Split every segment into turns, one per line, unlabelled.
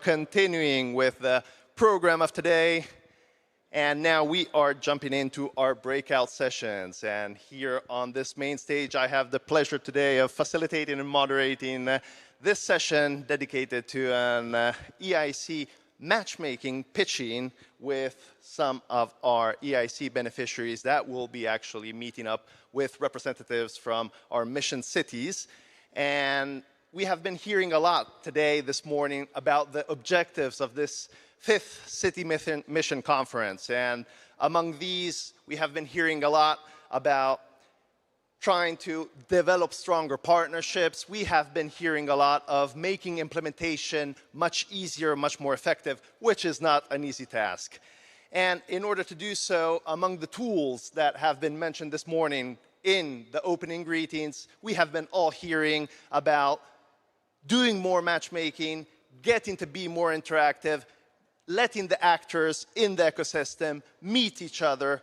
Continuing with the program of today, and now we are jumping into our breakout sessions. And here on this main stage, I have the pleasure today of facilitating and moderating this session dedicated to an EIC matchmaking pitching with some of our EIC beneficiaries that will be actually meeting up with representatives from our mission cities. And we have been hearing a lot today, this morning, about the objectives of this 5th City Mission Conference. And among these, we have been hearing a lot about trying to develop stronger partnerships. We have been hearing a lot of making implementation much easier, much more effective, which is not an easy task. And in order to do so, among the tools that have been mentioned this morning in the opening greetings, we have been all hearing about doing more matchmaking, getting to be more interactive, letting the actors in the ecosystem meet each other,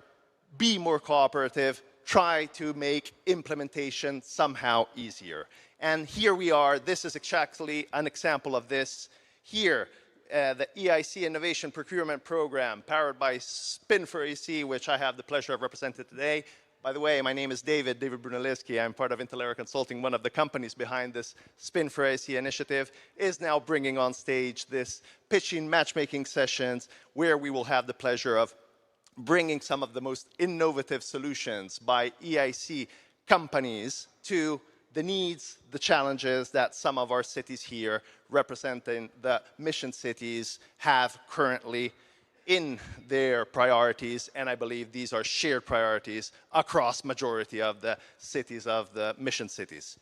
be more cooperative, try to make implementation somehow easier. And here we are. This is exactly an example of this. Here, the EIC Innovation Procurement Program, powered by Spin4AC, which I have the pleasure of representing today. By the way, my name is David Brunelleschi. I'm part of Intellera Consulting, one of the companies behind this Spin4AC initiative, is now bringing on stage this pitching matchmaking sessions where we will have the pleasure of bringing some of the most innovative solutions by EIC companies to the needs, the challenges that some of our cities here representing the mission cities have currently in their priorities, and I believe these are shared priorities across majority of the cities of the mission cities.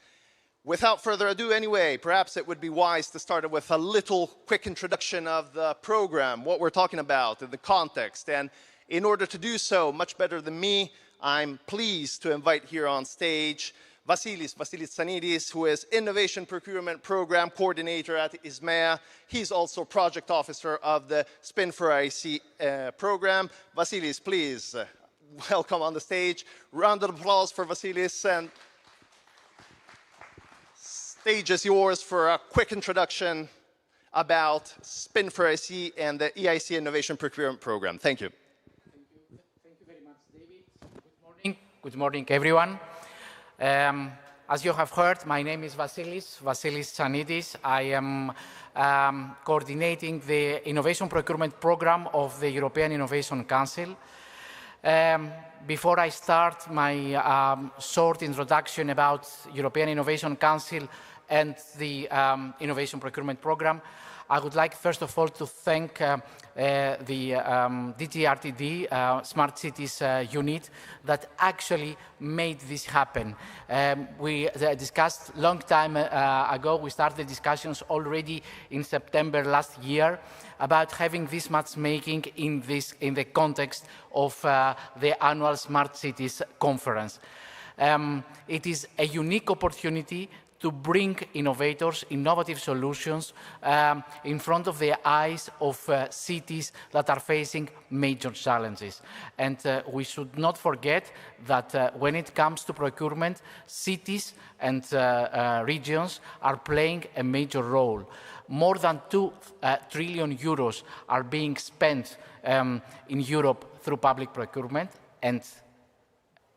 Without further ado anyway, perhaps it would be wise to start with a little quick introduction of the program, what we're talking about, and the context. And in order to do so, much better than me, I'm pleased to invite here on stage Vasilis Tsanidis, who is Innovation Procurement Program Coordinator at ISMEA. He's also Project Officer of the Spin4AC program. Vasilis, please welcome on the stage. Round of applause for Vasilis, and stage is yours for a quick introduction about Spin4AC and the EIC Innovation Procurement Program. Thank you.
Thank you very much, David. Good morning. Good morning, everyone. As you have heard, my name is Vasilis Tsanidis. I am coordinating the Innovation Procurement Program of the European Innovation Council. Before I start my short introduction about European Innovation Council and the Innovation Procurement Program, I would like first of all to thank the DGRTD Smart Cities unit that actually made this happen. We discussed long time ago, we started discussions already in September last year about having this matchmaking in the context of the annual Smart Cities conference. It is a unique opportunity to bring innovators, innovative solutions in front of the eyes of cities that are facing major challenges. And we should not forget that when it comes to procurement, cities and regions are playing a major role. More than 2 trillion euros are being spent in Europe through public procurement, and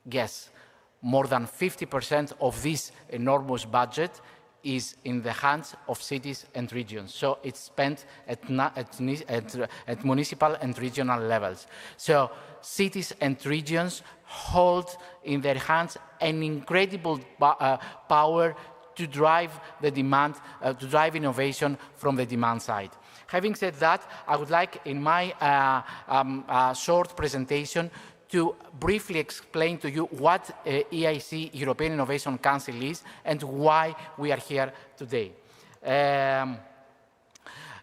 guess, more than 50% of this enormous budget is in the hands of cities and regions. So it's spent at municipal and regional levels. So cities and regions hold in their hands an incredible power to drive the demand, to drive innovation from the demand side. Having said that, I would like in my short presentation to briefly explain to you what EIC, European Innovation Council, is and why we are here today.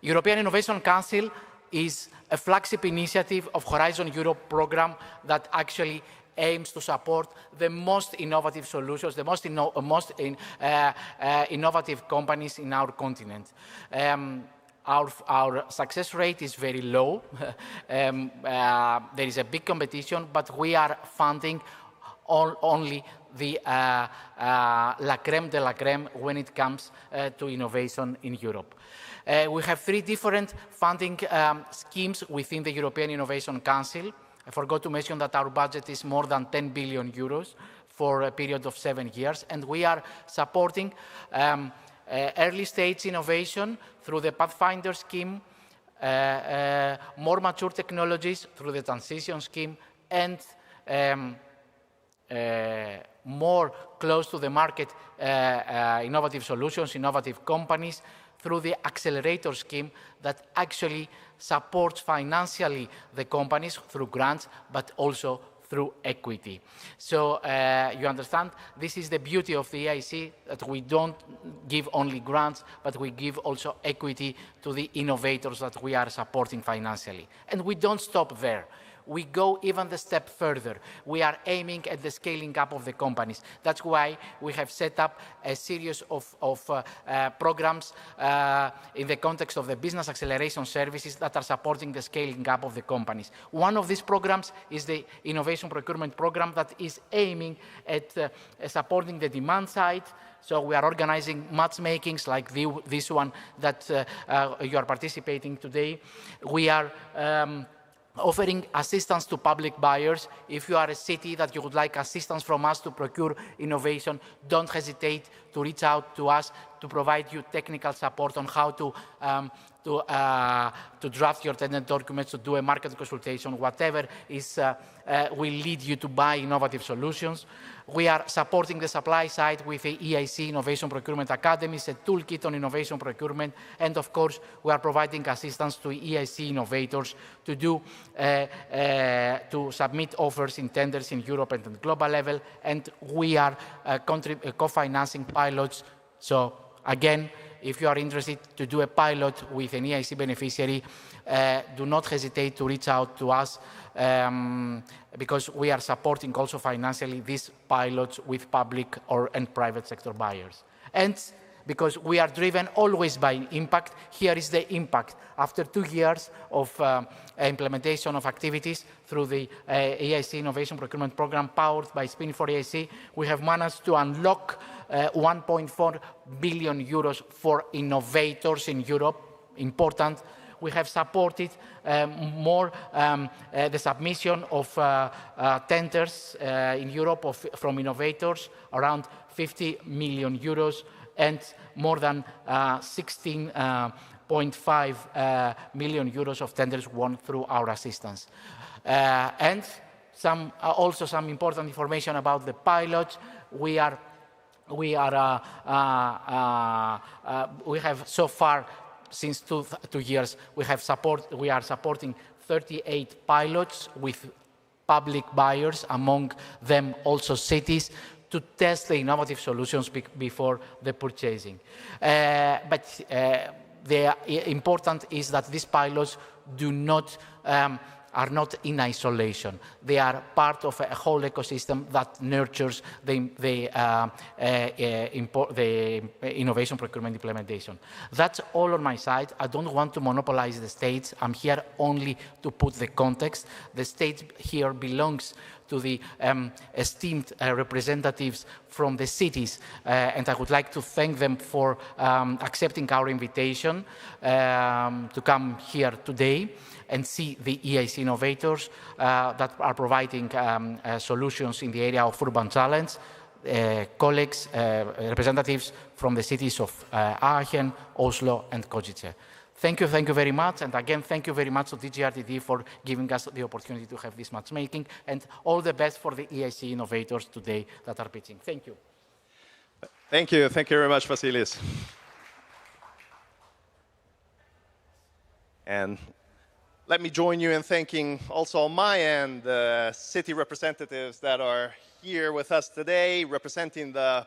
European Innovation Council is a flagship initiative of Horizon Europe program that actually aims to support the most innovative solutions, the most innovative companies in our continent. Our success rate is very low. There is a big competition, but we are funding only the la crème de la crème when it comes to innovation in Europe. We have 3 different funding schemes within the European Innovation Council. I forgot to mention that our budget is more than 10 billion euros for a period of 7 years, and we are supporting early stage innovation through the Pathfinder scheme, more mature technologies through the transition scheme, and more close to the market innovative solutions, innovative companies through the accelerator scheme that actually supports financially the companies through grants, but also through equity. So you understand, this is the beauty of the EIC, that we don't give only grants, but we give also equity to the innovators that we are supporting financially. And we don't stop there. We go even the step further. We are aiming at the scaling up of the companies. That's why we have set up a series of programs in the context of the business acceleration services that are supporting the scaling up of the companies. One of these programs is the Innovation Procurement Program that is aiming at supporting the demand side. So we are organizing matchmakings like this one that you are participating today. We are offering assistance to public buyers. If you are a city that you would like assistance from us to procure innovation, don't hesitate to reach out to us to provide you technical support on how to draft your tender documents, to do a market consultation, whatever is will lead you to buy innovative solutions. We are supporting the supply side with the EIC Innovation Procurement Academies, a toolkit on innovation procurement, and of course, we are providing assistance to EIC innovators to do to submit offers in tenders in Europe and at the global level, and we are co-financing pilots. So again, if you are interested to do a pilot with an EIC beneficiary, do not hesitate to reach out to us because we are supporting also financially these pilots with public and private sector buyers. And because we are driven always by impact, here is the impact. After 2 years of implementation of activities through the EIC Innovation Procurement Program powered by Spin for EIC, we have managed to unlock 1.4 billion euros for innovators in Europe. Important. We have supported more the submission of tenders in Europe from innovators, around 50 million euros, and more than 16.5 million euros of tenders won through our assistance. And also some important information about the pilots. We have so far, since two years, we are supporting 38 pilots with public buyers, among them also cities, to test the innovative solutions before the purchasing. But the important is that these pilots are not in isolation. They are part of a whole ecosystem that nurtures the innovation procurement implementation. That's all on my side. I don't want to monopolize the stage. I'm here only to put the context. The stage here belongs to the esteemed representatives from the cities, and I would like to thank them for accepting our invitation to come here today and see the EIC innovators that are providing solutions in the area of urban challenge, colleagues, representatives from the cities of Aachen, Oslo, and Košice. Thank you very much, and again, thank you very much to DGRTD for giving us the opportunity to have this matchmaking, and all the best for the EIC innovators today that are pitching. Thank you.
Thank you very much, Vasilis. And let me join you in thanking also on my end the city representatives that are here with us today, representing the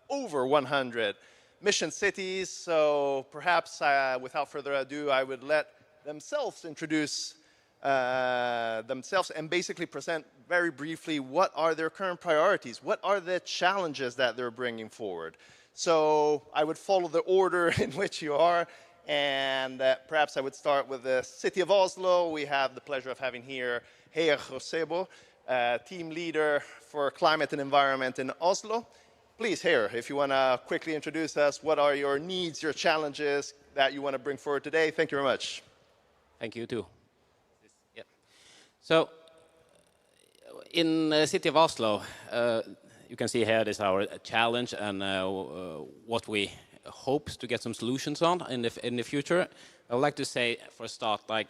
over 100 mission cities. So perhaps without further ado, I would let themselves introduce themselves and basically present very briefly what are their current priorities, what are the challenges that they're bringing forward. So I would follow the order in which you are, and perhaps I would start with the city of Oslo. We have the pleasure of having here Heer Josebo, team leader for climate and environment in Oslo. Please, here, if you want to quickly introduce us, what are your needs, your challenges that you want to bring forward today? Thank you very much.
Thank you, too. Yeah. So, in the city of Oslo, you can see here this is our challenge and what we hope to get some solutions on in the future. I would like to say, for a start, like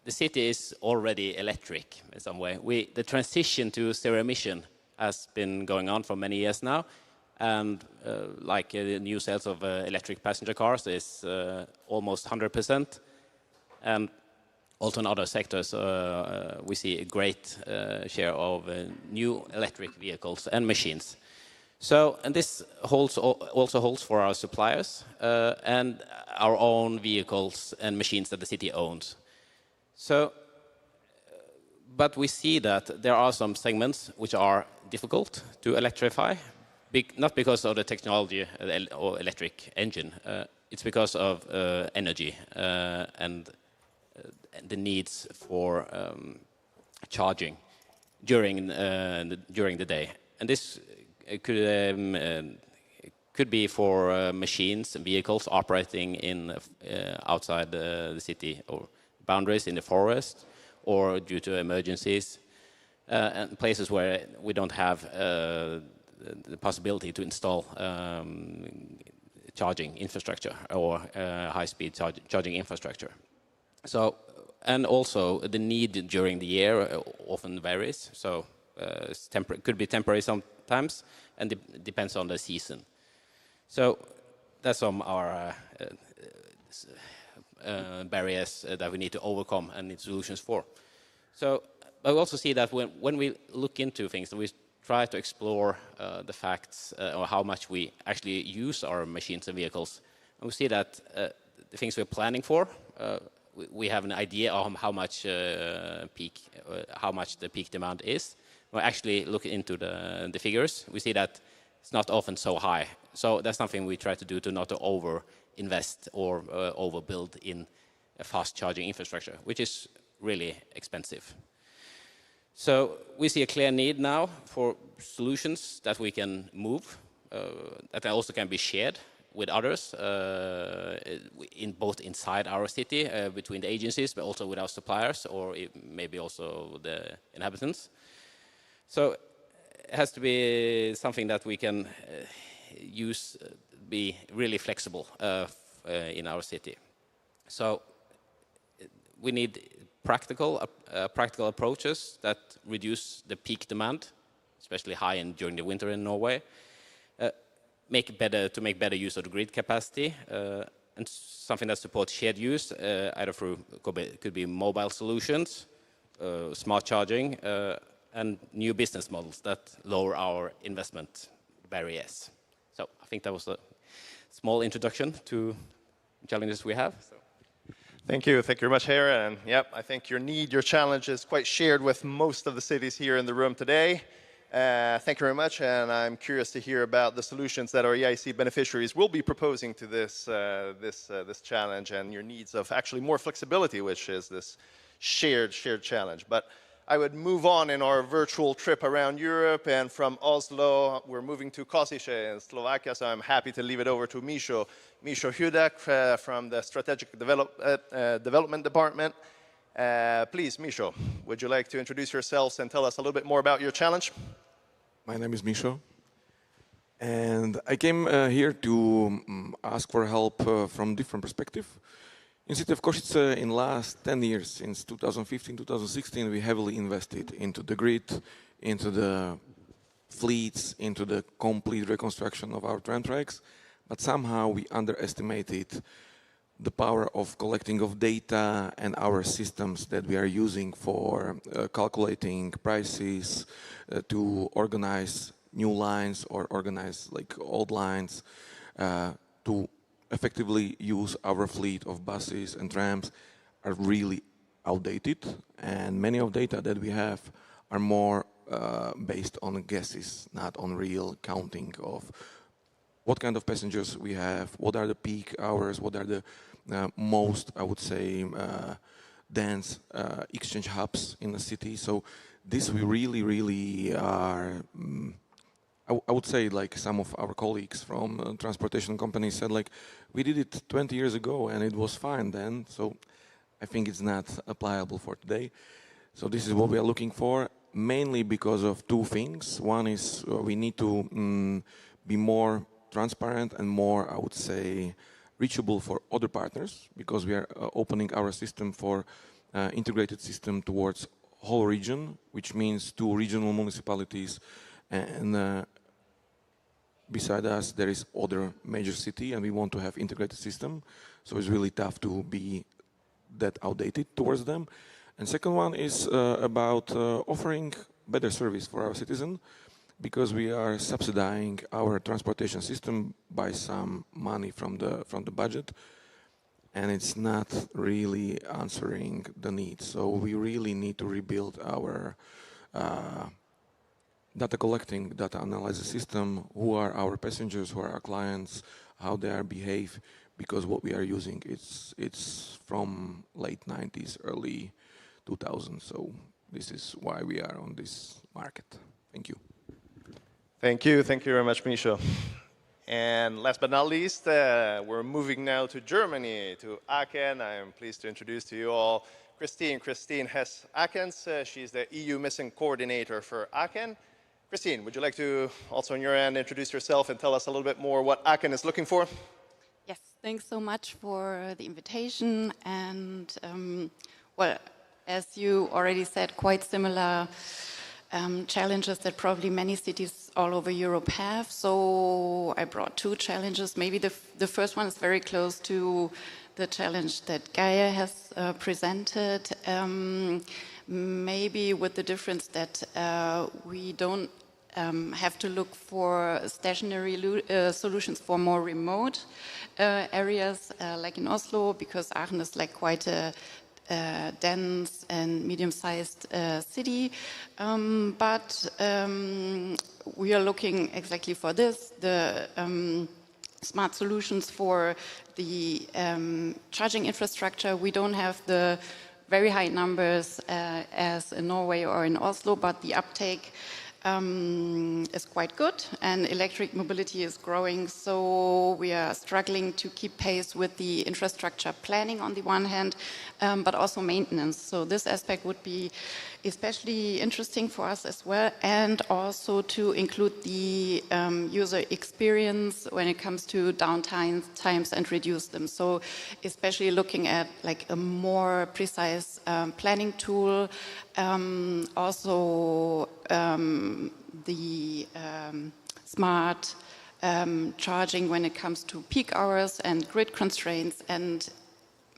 the city is already electric in some way. The transition to zero emission has been going on for many years now, and the new sales of electric passenger cars is almost 100%, and also in other sectors we see a great share of new electric vehicles and machines. So, and this also holds for our suppliers and our own vehicles and machines that the city owns. So, but we see that there are some segments which are difficult to electrify, not because of the technology or electric engine, it's because of energy and the needs for charging during the day. And this could be for machines and vehicles operating in outside the city or boundaries in the forest, or due to emergencies and places where we don't have the possibility to install charging infrastructure or high-speed charging infrastructure. So, and also the need during the year often varies. So could be temporary sometimes, and depends on the season. So that's some our barriers that we need to overcome and need solutions for. So I also see that when we look into things, we try to explore the facts or how much we actually use our machines and vehicles. And we see that the things we're planning for, we have an idea of how much the peak demand is. We actually look into the figures. We see that it's not often so high. So that's something we try to do to not to over-invest or overbuild in a fast charging infrastructure, which is really expensive. So we see a clear need now for solutions that we can move, that also can be shared with others, both inside our city, between the agencies, but also with our suppliers, or maybe also the inhabitants. So it has to be something that we can use, be really flexible in our city. So we need practical approaches that reduce the peak demand, especially high during the winter in Norway. Make better use of the grid capacity, and something that supports shared use, either through could be mobile solutions, smart charging, and new business models that lower our investment barriers. So I think that was a small introduction to challenges we have. So.
Thank you very much, Hera. And yep, I think your need, your challenge is quite shared with most of the cities here in the room today. Thank you very much, and I'm curious to hear about the solutions that our EIC beneficiaries will be proposing to this challenge, and your needs of actually more flexibility, which is this shared challenge. But I would move on in our virtual trip around Europe, and from Oslo, we're moving to Košice in Slovakia, so I'm happy to leave it over to Misho Hudak from the Strategic Development Department. Please, Misho, would you like to introduce yourselves and tell us a little bit more about your challenge?
My name is Misho, and I came here to ask for help from different perspective. In city of Košice, in last 10 years, since 2015, 2016, we heavily invested into the grid, into the fleets, into the complete reconstruction of our tram tracks, but somehow we underestimated the power of collecting of data and our systems that we are using for calculating prices, to organize new lines or organize like old lines, to effectively use our fleet of buses and trams are really outdated, and many of data that we have are more based on guesses, not on real counting of what kind of passengers we have, what are the peak hours, what are the most, I would say, dense exchange hubs in the city. So this we really are. I would say, like some of our colleagues from transportation companies said, like, we did it 20 years ago and it was fine then. So I think it's not applicable for today. So this is what we are looking for, mainly because of two things. One is we need to be more transparent and more, I would say, reachable for other partners, because we are opening our system for integrated system towards whole region, which means 2 regional municipalities, and beside us there is other major city, and we want to have integrated system. So it's really tough to be that outdated towards them. And second one is about offering better service for our citizen, because we are subsidizing our transportation system by some money from the budget, and it's not really answering the needs. So we really need to rebuild our data collecting, data analysis system, who are our passengers, who are our clients, how they are behave, because what we are using, it's from late 90s, early 2000s. So this is why we are on this market. Thank you.
Thank you very much, Misho. And last but not least, we're moving now to Germany, to Aachen. I am pleased to introduce to you all Christine Hess-Ackens. She's the EU Missing Coordinator for Aachen. Christine, would you like to also on your end introduce yourself and tell us a little bit more what Aachen is looking for?
Yes, thanks so much for the invitation. And well, as you already said, quite similar challenges that probably many cities all over Europe have. So I brought 2 challenges. Maybe the first one is very close to the challenge that Gaia has presented. Maybe with the difference that we don't have to look for stationary solutions for more remote areas like in Oslo, because Aachen is like quite a dense and medium-sized city. But we are looking exactly for this, the smart solutions for the charging infrastructure. We don't have the very high numbers as in Norway or in Oslo, but the uptake is quite good, and electric mobility is growing. So we are struggling to keep pace with the infrastructure planning on the one hand, but also maintenance. So this aspect would be especially interesting for us as well, and also to include the user experience when it comes to downtime times and reduce them. So especially looking at like a more precise planning tool, also the smart charging when it comes to peak hours and grid constraints, and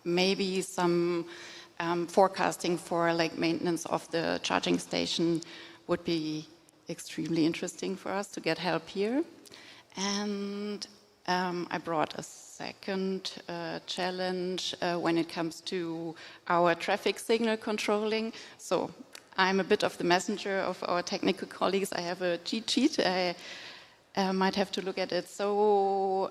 maybe some forecasting for like maintenance of the charging station would be extremely interesting for us to get help here. And I brought a second challenge when it comes to our traffic signal controlling. So I'm a bit of the messenger of our technical colleagues. I have a cheat sheet. I might have to look at it. So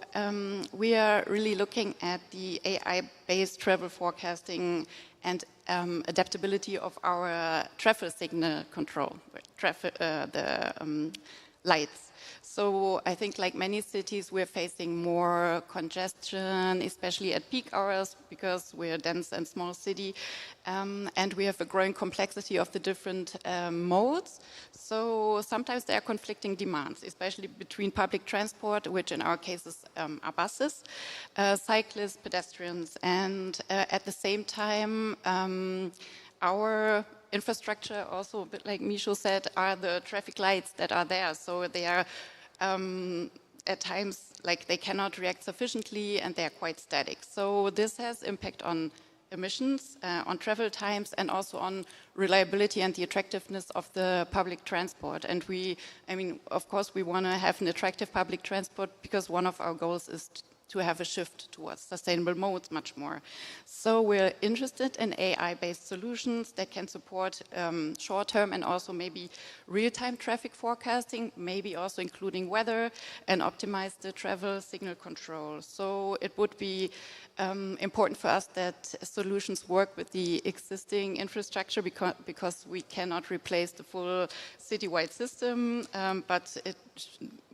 we are really looking at the AI-based travel forecasting and adaptability of our traffic signal control, lights. So I think like many cities, we're facing more congestion, especially at peak hours, because we're a dense and small city. And we have a growing complexity of the different modes. So sometimes there are conflicting demands, especially between public transport, which in our cases are buses, cyclists, pedestrians. And at the same time, our infrastructure, also a bit like Misho said, are the traffic lights that are there. So they are at times like they cannot react sufficiently, and they are quite static. So this has impact on emissions, on travel times, and also on reliability and the attractiveness of the public transport. And I mean, of course, we want to have an attractive public transport, because one of our goals is to have a shift towards sustainable modes much more. So we're interested in AI-based solutions that can support short-term and also maybe real-time traffic forecasting, maybe also including weather, and optimize the travel signal control. So it would be important for us that solutions work with the existing infrastructure because we cannot replace the full citywide system, but it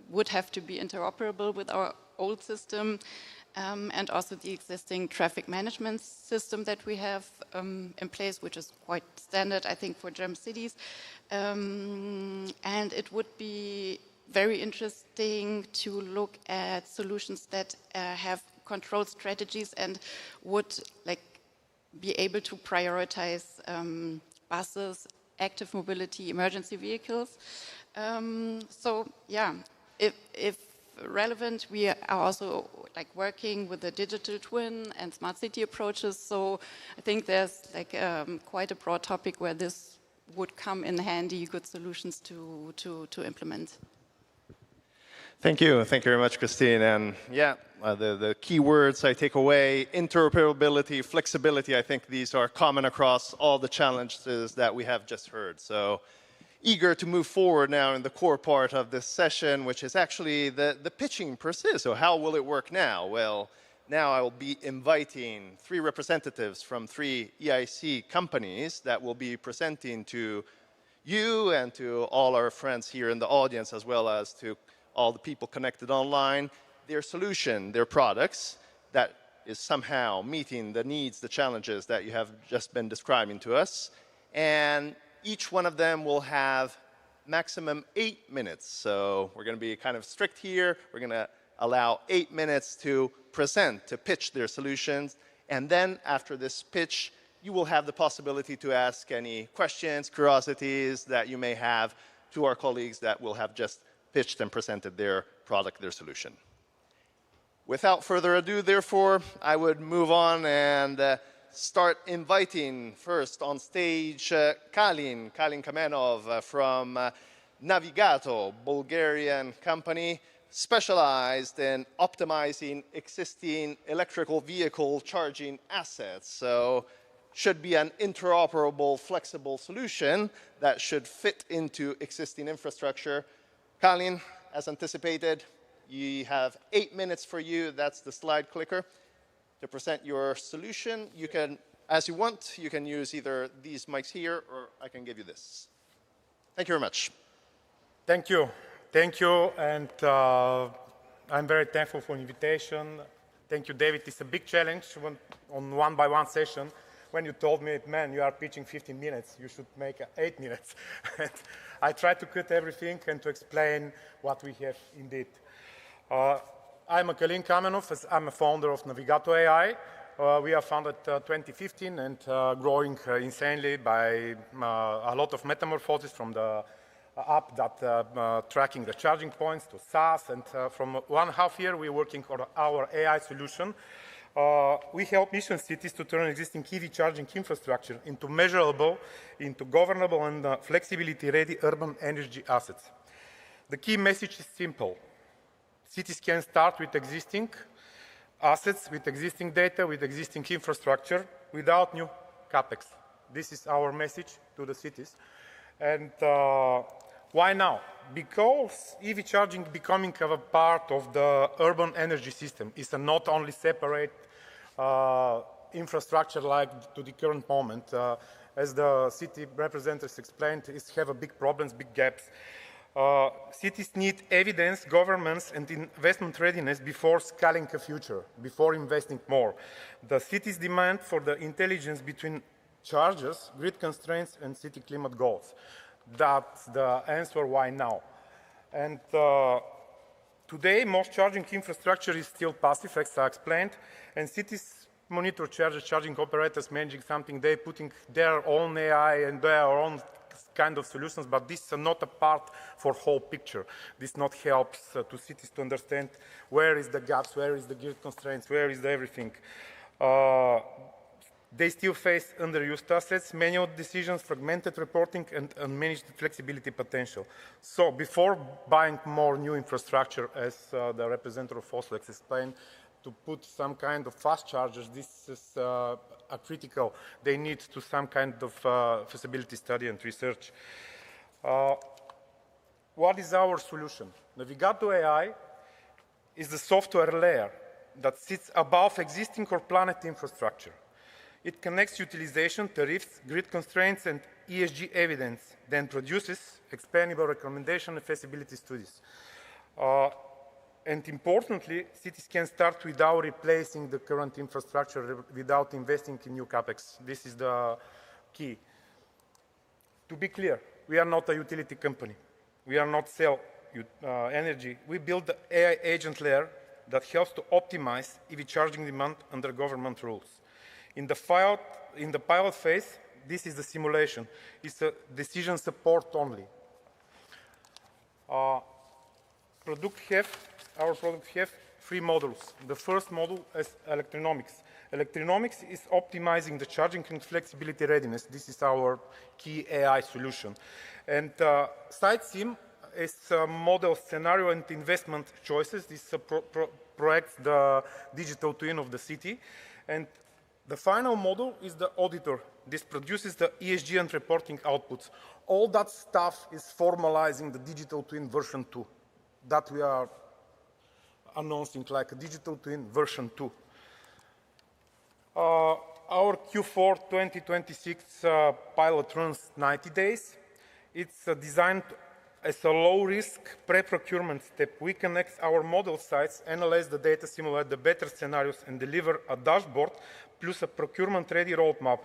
would have to be interoperable with our old system and also the existing traffic management system that we have in place, which is quite standard, I think, for German cities. And it would be very interesting to look at solutions that have control strategies and would be able to prioritize buses, active mobility, emergency vehicles. So yeah, if relevant, we are also working with the digital twin and smart city approaches. So I think there's quite a broad topic where this would come in handy, good solutions to implement.
Thank you very much, Christine. And yeah, the key words I take away: interoperability, flexibility. I think these are common across all the challenges that we have just heard. So eager to move forward now in the core part of this session, which is actually the pitching per se. So how will it work now? Well, now I will be inviting 3 representatives from 3 EIC companies that will be presenting to you and to all our friends here in the audience, as well as to all the people connected online, their solution, their products that is somehow meeting the needs, the challenges that you have just been describing to us. And each one of them will have maximum 8 minutes. So we're going to be kind of strict here. We're going to allow 8 minutes to present, to pitch their solutions. And then after this pitch, you will have the possibility to ask any questions, curiosities that you may have to our colleagues that will have just pitched and presented their product, their solution. Without further ado, therefore, I would move on and start inviting first on stage Kalin Kamenov from Navigato, Bulgarian company specialized in optimizing existing electrical vehicle charging assets. So should be an interoperable, flexible solution that should fit into existing infrastructure. Kalin, as anticipated, you have 8 minutes for you. That's the slide clicker to present your solution. You can, as you want, you can use either these mics here or I can give you this. Thank you very much.
Thank you. Thank you. And I'm very thankful for the invitation. Thank you, David. It's a big challenge on one-by-one session. When you told me, man, you are pitching 15 minutes, you should make 8 minutes. I tried to cut everything and to explain what we have indeed. I'm Kalin Kamenov. I'm a founder of Navigato AI. We are founded 2015 and growing insanely by a lot of metamorphoses from the app that tracking the charging points to SaaS. And from 1.5 years, we're working on our AI solution. We help mission cities to turn existing EV charging infrastructure into measurable, into governable and flexibility-ready urban energy assets. The key message is simple. Cities can start with existing assets, with existing data, with existing infrastructure, without new capex. This is our message to the cities. And why now? Because EV charging becoming a part of the urban energy system is a not only separate infrastructure like to the current moment. As the city representatives explained, it have a big problems, big gaps. Cities need evidence, governments, and investment readiness before scaling a future, before investing more. The cities demand for the intelligence between chargers, grid constraints, and city climate goals. That's the answer why now. And today, most charging infrastructure is still passive, as I explained, and cities monitor charging operators managing something. They're putting their own AI and their own kind of solutions, but this is not a part for whole picture. This not helps to cities to understand where is the gaps, where is the grid constraints, where is the everything. They still face underused assets, manual decisions, fragmented reporting, and unmanaged flexibility potential. So before buying more new infrastructure, as the representative of Oslo explained, to put some kind of fast chargers, this is critical. They need to some kind of feasibility study and research. What is our solution? Navigato AI is the software layer that sits above existing core planet infrastructure. It connects utilization, tariffs, grid constraints, and ESG evidence, then produces explainable recommendation and feasibility studies. And importantly, cities can start without replacing the current infrastructure, without investing in new capex. This is the key. To be clear, we are not a utility company. We are not sell energy. We build the AI agent layer that helps to optimize EV charging demand under government rules. In the pilot phase, this is the simulation. It's a decision support only. Our product have three modules. The first module is electronomics. Electronomics is optimizing the charging and flexibility readiness. This is our key AI solution. And SiteSim is model scenario and investment choices. This projects the digital twin of the city. And the final model is the auditor. This produces the ESG and reporting outputs. All that stuff is formalizing the digital twin version 2 that we are announcing, like a digital twin version 2. Our Q4 2026 pilot runs 90 days. It's designed as a low-risk pre-procurement step. We connect our model sites, analyze the data, simulate the better scenarios, and deliver a dashboard plus a procurement-ready roadmap.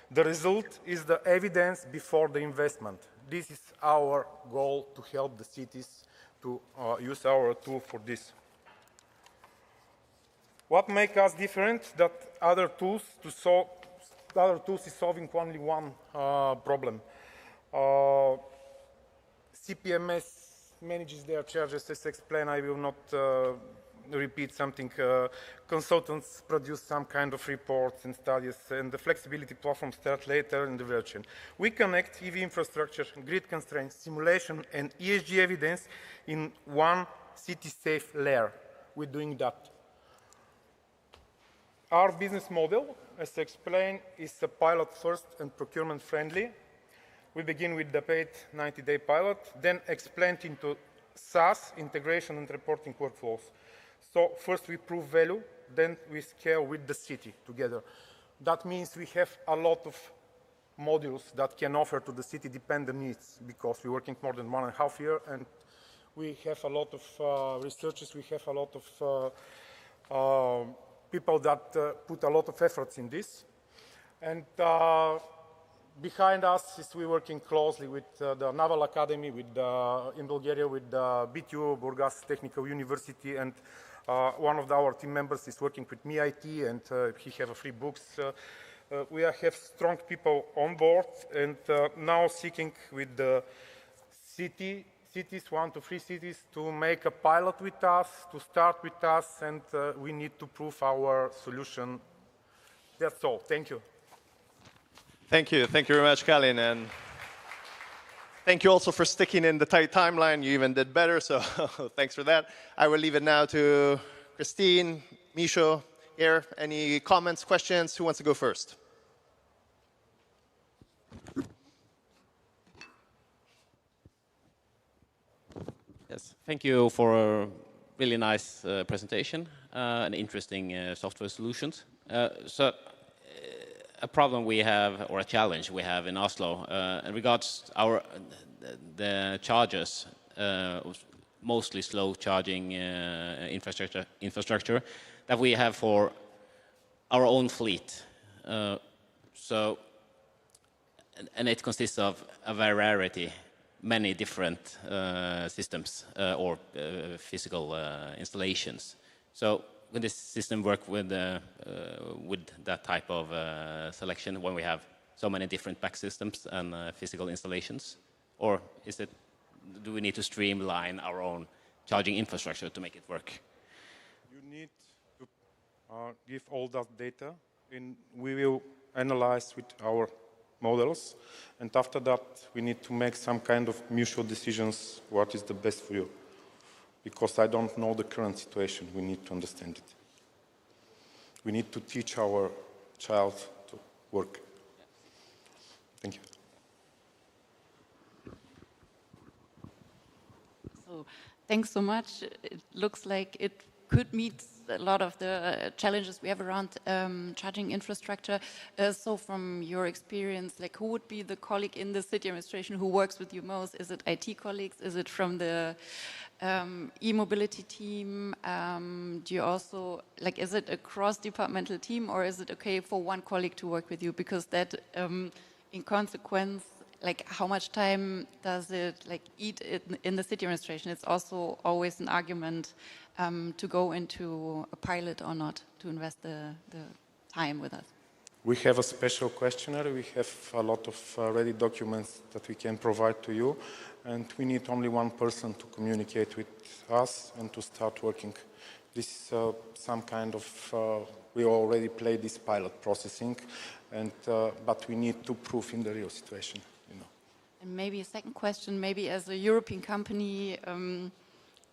The result is the evidence before the investment. This is our goal, to help the cities to use our tool for this. What makes us different that other tools is solving only one problem. CPMS manages their charges, as explained. I will not repeat something. Consultants produce some kind of reports and studies, and the flexibility platform starts later in the version. We connect EV infrastructure, grid constraints, simulation, and ESG evidence in one city-safe layer. We're doing that. Our business model, as explained, is a pilot first and procurement friendly. We begin with the paid 90-day pilot, then explained into SaaS, integration and reporting workflows. So first we prove value, then we scale with the city together. That means we have a lot of modules that can offer to the city dependent needs, because we're working more than 1.5 years, and we have a lot of researchers, we have a lot of people that put a lot of efforts in this. And behind us is we're working closely with the Naval Academy, in Bulgaria, with the BTU, Burgas Technical University, and one of our team members is working with MIT, and he has free books. We have strong people on board, and now seeking with the cities, 1 to 3 cities, to make a pilot with us, to start with us, and we need to prove our solution. That's all. Thank you.
Thank you. Thank you very much, Kalin. And thank you also for sticking in the tight timeline. You even did better, so thanks for that. I will leave it now to Christine, Misho, here. Any comments, questions? Who wants to go first?
Yes, thank you for a really nice presentation and interesting software solutions. A problem we have, or a challenge we have in Oslo, in regards the chargers, mostly slow charging infrastructure that we have for our own fleet. And it consists of a variety, many different systems or physical installations. So will this system work with that type of selection when we have so many different back systems and physical installations? Or do we need to streamline our own charging infrastructure to make it work?
You need to give all that data, and we will analyze with our models, and after that we need to make some kind of mutual decisions what is the best for you, because I don't know the current situation. We need to understand it. We need to teach our child to work. Thank you.
So, thanks so much. It looks like it could meet a lot of the challenges we have around charging infrastructure. So from your experience, like who would be the colleague in the city administration who works with you most? Is it IT colleagues? Is it from the e-mobility team? Do you also, like, is it a cross-departmental team, or is it okay for one colleague to work with you? Because that, in consequence, like how much time does it like eat in the city administration? It's also always an argument to go into a pilot or not, to invest the time with us.
We have a special questionnaire. We have a lot of ready documents that we can provide to you. And we need only one person to communicate with us and to start working. This is some kind of, we already played this pilot processing, and, but we need to prove in the real situation. You know.
And maybe a second question, maybe as a European company,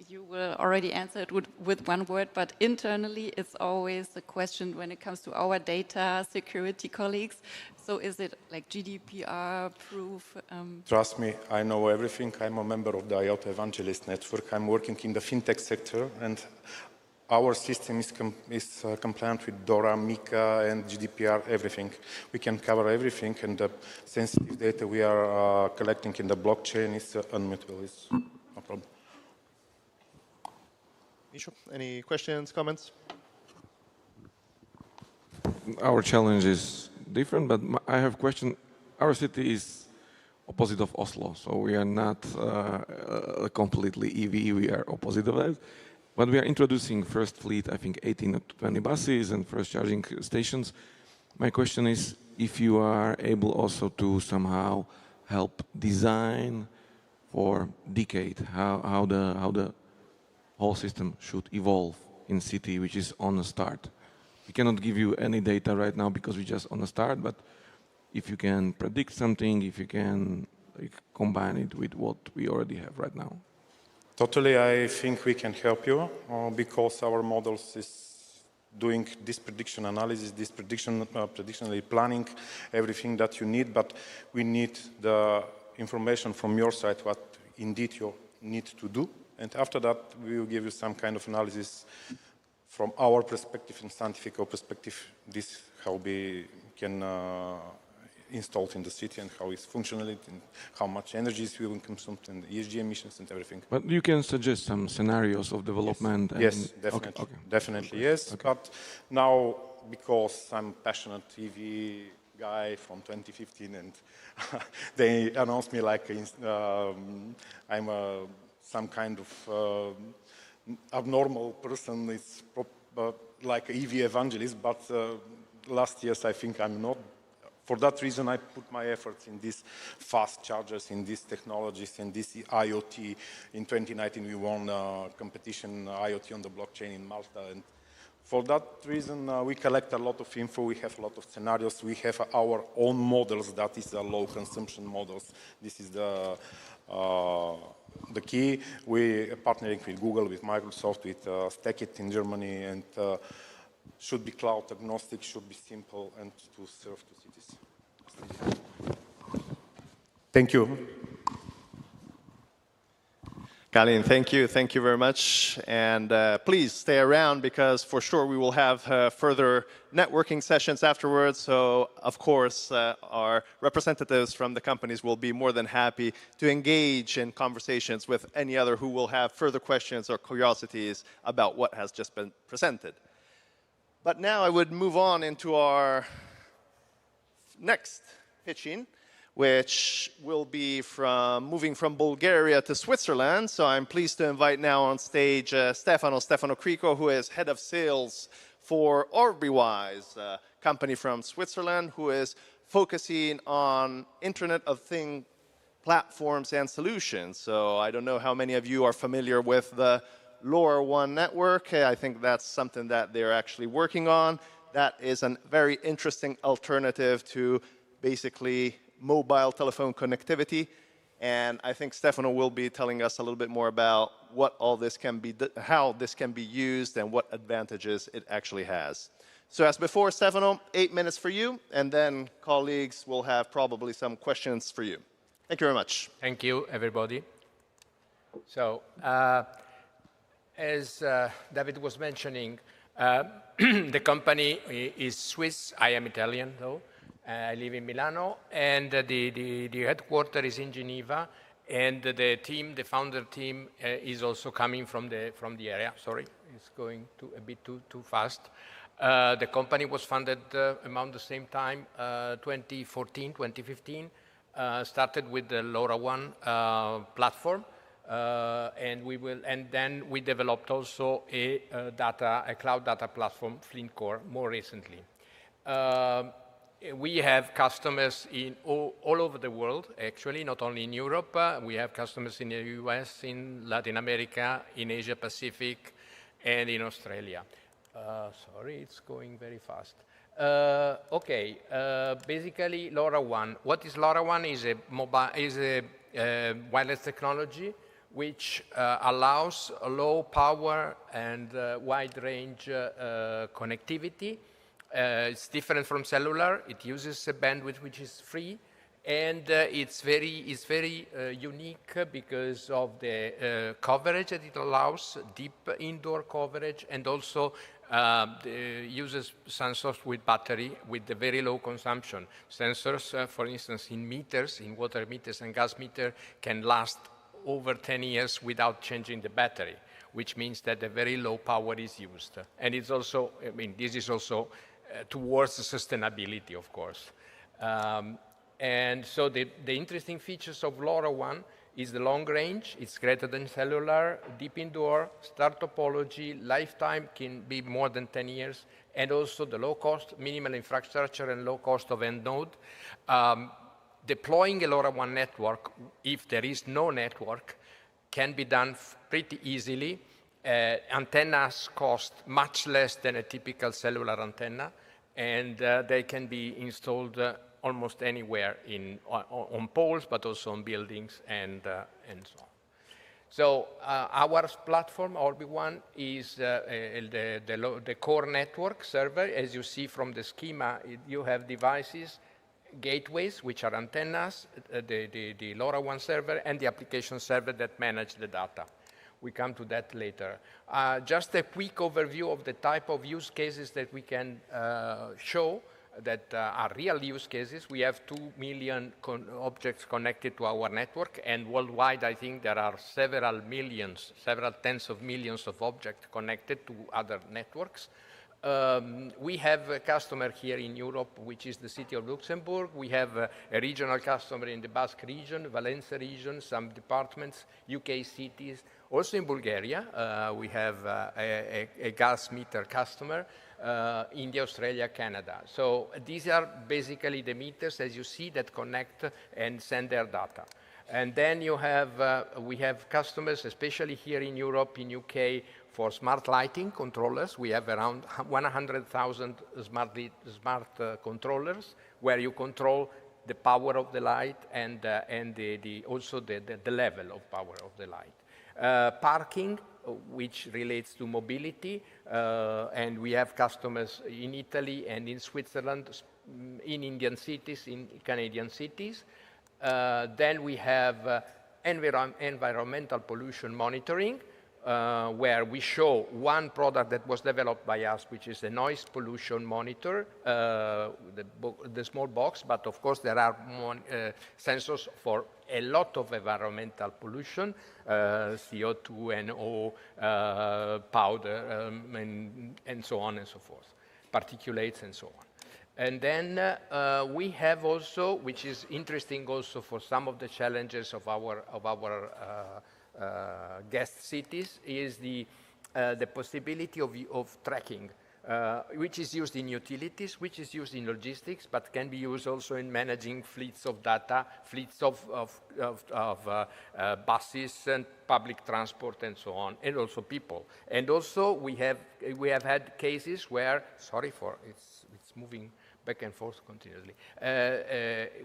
you will already answer it with one word, but internally it's always a question when it comes to our data security colleagues. So is it like GDPR proof?
Trust me, I know everything. I'm a member of the IOTA Evangelist Network. I'm working in the fintech sector, and our system is compliant with DORA, MiCA, and GDPR, everything. We can cover everything, and the sensitive data we are collecting in the blockchain is unmutable. It's no problem.
Misho, any questions, comments?
Our challenge is different, but I have a question. Our city is opposite of Oslo, so we are not completely EV, we are opposite of that. But we are introducing first fleet, I think 18 to 20 buses and first charging stations. My question is if you are able also to somehow help design for decade how the whole system should evolve in city, which is on the start. We cannot give you any data right now because we're just on the start, but if you can predict something, if you can combine it with what we already have right now.
Totally, I think we can help you because our models is doing this prediction analysis, this predictionally planning, everything that you need, but we need the information from your side, what indeed you need to do. And after that, we will give you some kind of analysis from our perspective and scientific perspective, this how we can install it in the city and how it's functional and how much energy is will consume and ESG emissions and everything.
But you can suggest some scenarios of development.
Yes,
and
yes, definitely,
okay.
definitely yes. Okay. But now, because I'm a passionate EV guy from 2015 and they announced me like I'm some kind of abnormal person, it's like an EV evangelist, but last years I think I'm not. For that reason, I put my efforts in these fast chargers, in these technologies, in this IoT. In 2019, we won a competition IoT on the blockchain in Malta. And for that reason, we collect a lot of info. We have a lot of scenarios. We have our own models. That is the low consumption models. This is the key. We are partnering with Google, with Microsoft, with Stackit in Germany, and should be cloud agnostic, should be simple, and to serve to cities. Thank you.
Kalin, thank you. Thank you very much. And please stay around because for sure we will have further networking sessions afterwards. So, of course, our representatives from the companies will be more than happy to engage in conversations with any other who will have further questions or curiosities about what has just been presented. But now I would move on into our next pitching, which will be moving from Bulgaria to Switzerland. So I'm pleased to invite now on stage Stefano Kriko, who is head of sales for Orbiwise, a company from Switzerland, who is focusing on Internet of Things platforms and solutions. So I don't know how many of you are familiar with the LoRaWAN network. I think that's something that they're actually working on. That is a very interesting alternative to basically mobile telephone connectivity. And I think Stefano will be telling us a little bit more about what all this can be, how this can be used and what advantages it actually has. So as before, Stefano, 8 minutes for you, and then colleagues will have probably some questions for you. Thank you very much.
Thank you, everybody. So, as David was mentioning, the company is Swiss. I am Italian, though. I live in Milano, and the headquarters is in Geneva, and the team, the founder team, is also coming from the area. Sorry, it's going a bit too fast. The company was founded around the same time, 2014, 2015. Started with the LoRaWAN platform, and then we developed also a cloud data platform, FlintCore, more recently. We have customers in all over the world, actually, not only in Europe. We have customers in the US, in Latin America, in Asia Pacific, and in Australia. Sorry, it's going very fast. Basically, LoRaWAN. What is LoRaWAN? Is a wireless technology which allows low power and wide range connectivity. It's different from cellular. It uses a bandwidth which is free, and it's very unique because of the coverage that it allows, deep indoor coverage, and also uses sensors with battery with the very low consumption. Sensors, for instance, in meters, in water meters and gas meter, can last over 10 years without changing the battery, which means that a very low power is used. And it's also, I mean, this is also towards sustainability, of course. And so the interesting features of LoRaWAN is the long range. It's greater than cellular, deep indoor, star topology, lifetime can be more than 10 years, and also the low cost, minimal infrastructure, and low cost of end node. Deploying a LoRaWAN network, if there is no network, can be done pretty easily. Antennas cost much less than a typical cellular antenna, and they can be installed almost anywhere on poles, but also on buildings and so on. So our platform, Orbi1, is the core network server. As you see from the schema, you have devices, gateways, which are antennas, the LoRaWAN server, and the application server that manage the data. We come to that later. Just a quick overview of the type of use cases that we can show that are real use cases. We have 2 million objects connected to our network, and worldwide I think there are several tens of millions of objects connected to other networks. We have a customer here in Europe, which is the city of Luxembourg. We have a regional customer in the Basque region, Valencia region, some departments, UK cities. Also in Bulgaria, we have a gas meter customer, India, Australia, Canada. So these are basically the meters, as you see, that connect and send their data. And then you have, we have customers, especially here in Europe, in UK, for smart lighting controllers. We have around 100,000 smart controllers where you control the power of the light and also the level of power of the light. Parking, which relates to mobility, and we have customers in Italy and in Switzerland, in Indian cities, in Canadian cities. Then we have environmental pollution monitoring, where we show one product that was developed by us, which is a noise pollution monitor, the small box, but of course there are sensors for a lot of environmental pollution, CO2, NO, powder, and so on and so forth, particulates and so on. And then we have also, which is interesting also for some of the challenges of our guest cities, is the possibility of tracking, which is used in utilities, which is used in logistics, but can be used also in managing fleets of data, fleets of buses and public transport and so on, and also people. And also we have had cases where, sorry for it's moving back and forth continuously.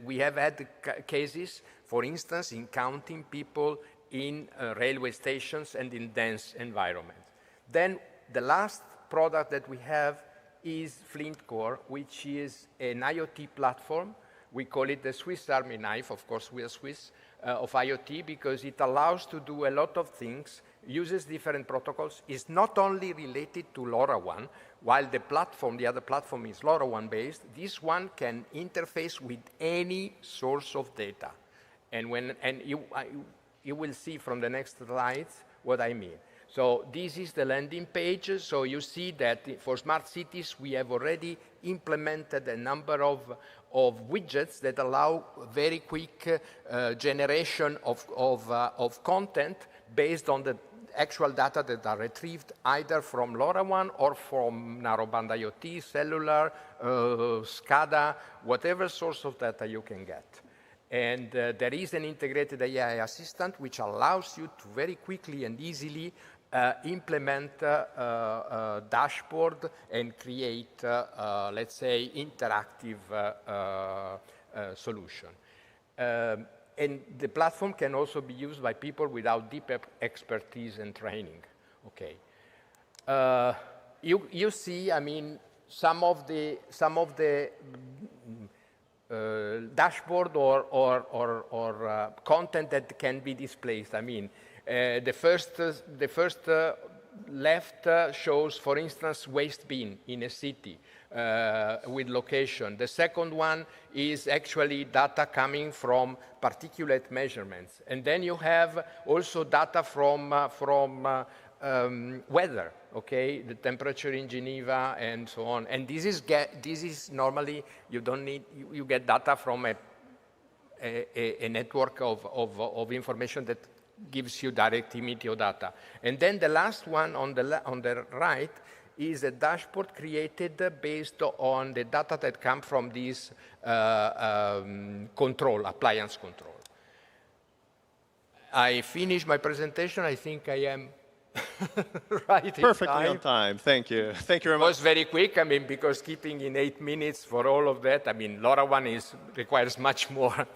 We have had cases, for instance, in counting people in railway stations and in dense environments. Then the last product that we have is Flint Core, which is an IoT platform. We call it the Swiss Army knife. Of course, we are Swiss, of IoT, because it allows to do a lot of things, uses different protocols. It's not only related to LoRaWAN, while the platform, the other platform is LoRaWAN based. This one can interface with any source of data. And you will see from the next slides what I mean. So this is the landing page. So you see that for smart cities, we have already implemented a number of widgets that allow very quick generation of content based on the actual data that are retrieved either from LoRaWAN or from narrowband IoT, cellular, SCADA, whatever source of data you can get. And there is an integrated AI assistant which allows you to very quickly and easily implement a dashboard and create, let's say, interactive solution. And the platform can also be used by people without deep expertise and training. Okay. You see, I mean, some of the dashboard or content that can be displayed. I mean, the first left shows, for instance, waste bin in a city with location. The second one is actually data coming from particulate measurements. And then you have also data from weather, okay, the temperature in Geneva and so on. And this is normally, you don't need, you get data from a network of information that gives you direct immediate data. And then the last one on the right is a dashboard created based on the data that come from this appliance control. I finished my presentation. I think I am right
Perfectly on time. Thank you. Thank you very much.
It was very quick. I mean, because keeping in 8 minutes for all of that, I mean, LoRaWAN requires much more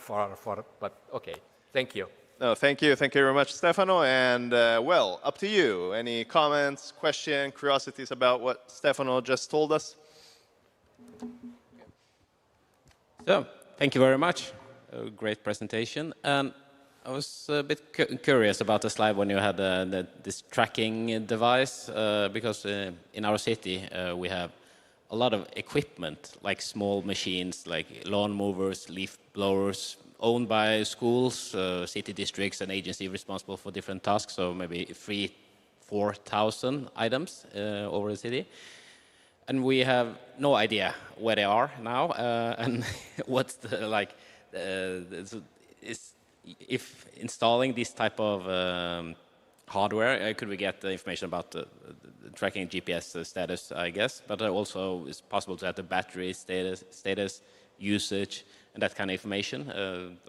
but okay. Thank you.
No, thank you. Thank you very much, Stefano. And well, up to you. Any comments, questions, curiosities about what Stefano just told us?
So, thank you very much. A great presentation. I was a bit curious about the slide when you had this tracking device, because in our city we have a lot of equipment, like small machines, like lawn mowers, leaf blowers, owned by schools, city districts, and agencies responsible for different tasks, so maybe 3,000-4,000 items over the city. And we have no idea where they are now, and what's the, like, if installing this type of hardware, could we get the information about the tracking GPS status, I guess, but also it's possible to have the battery status, usage, and that kind of information,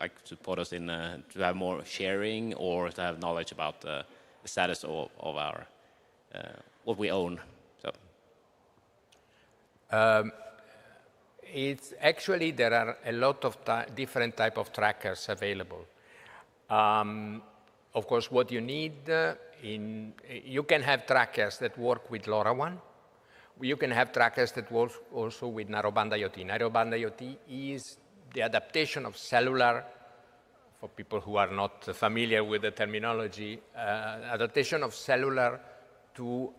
like to support us in to have more sharing or to have knowledge about the status of our what we own. So.
It's actually, there are a lot of different type of trackers available. Of course, what you need you can have trackers that work with LoRaWAN. You can have trackers that work also with narrowband IoT. Narrowband IoT is the adaptation of cellular, for people who are not familiar with the terminology, adaptation of cellular to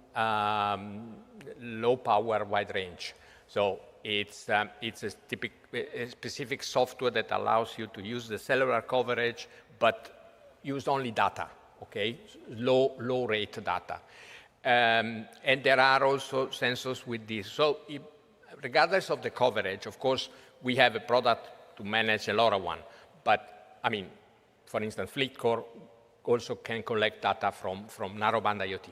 low power wide range. So it's a specific software that allows you to use the cellular coverage, but use only data, okay? Low rate data. And there are also sensors with this. So regardless of the coverage, of course, we have a product to manage a LoRaWAN. But, I mean, for instance, Flint Core also can collect data from narrowband IoT.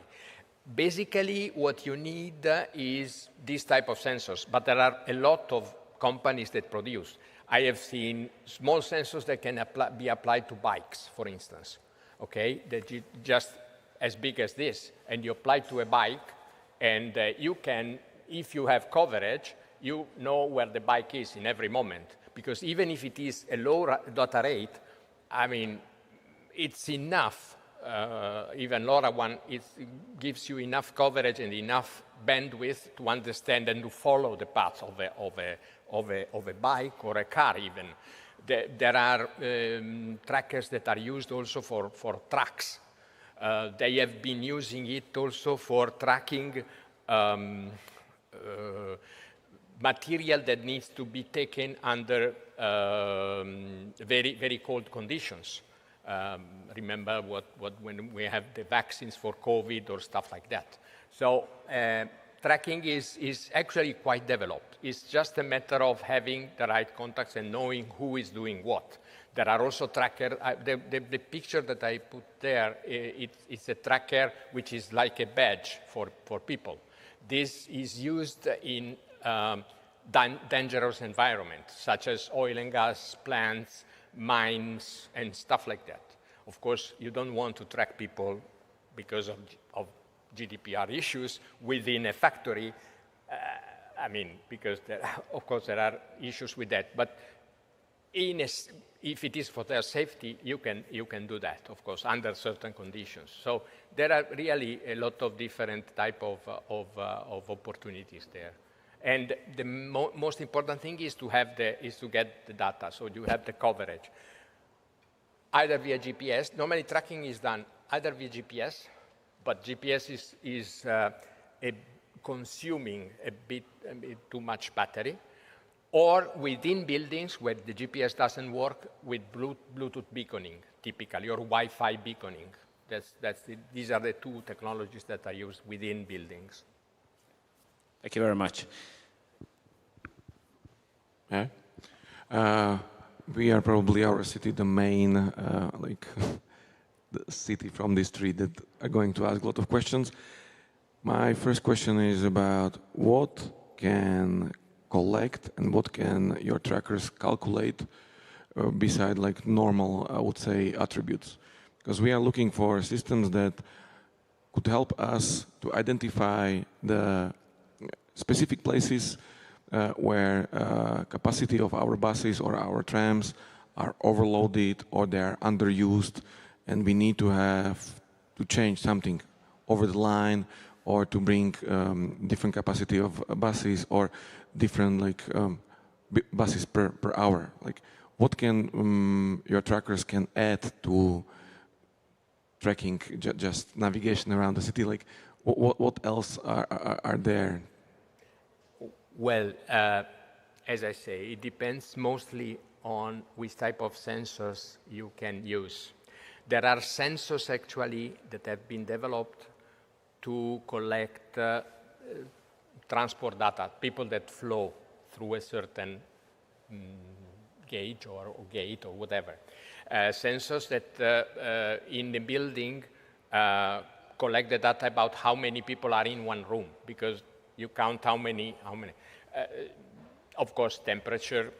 Basically, what you need is this type of sensors, but there are a lot of companies that produce. I have seen small sensors that can be applied to bikes, for instance, okay? That you just as big as this, and you apply to a bike, and you can, if you have coverage, you know where the bike is in every moment. Because even if it is a low data rate, I mean, it's enough. Even LoRaWAN gives you enough coverage and enough bandwidth to understand and to follow the path of a bike or a car even. There are trackers that are used also for trucks. They have been using it also for tracking material that needs to be taken under very, very cold conditions. Remember when we have the vaccines for COVID or stuff like that. So tracking is actually quite developed. It's just a matter of having the right contacts and knowing who is doing what. There are also trackers. The picture that I put there, it's a tracker which is like a badge for people. This is used in dangerous environments, such as oil and gas plants, mines, and stuff like that. Of course, you don't want to track people because of GDPR issues within a factory. Because of course there are issues with that. But if it is for their safety, you can do that, of course, under certain conditions. So there are really a lot of different type of opportunities there. And the most important thing is to get the data, so you have the coverage. Either via GPS, normally tracking is done either via GPS, but GPS is consuming a bit too much battery, or within buildings where the GPS doesn't work with Bluetooth beaconing, typically, or Wi-Fi beaconing. These are the two technologies that are used within buildings.
Thank you very much.
Yeah. We are probably our city, the main, the city from this street that are going to ask a lot of questions. My first question is about what can collect and what can your trackers calculate beside like normal, I would say, attributes. Because we are looking for systems that could help us to identify the specific places where capacity of our buses or our trams are overloaded or they are underused, and we need to have to change something over the line or to bring different capacity of buses or different buses per hour. Like, what can your trackers can add to tracking just navigation around the city? Like, what else are there?
Well, as I say, it depends mostly on which type of sensors you can use. There are sensors actually that have been developed to collect transport data, people that flow through a certain gauge or gate or whatever. Sensors that in the building collect the data about how many people are in one room, because you count how many. Of course, temperature,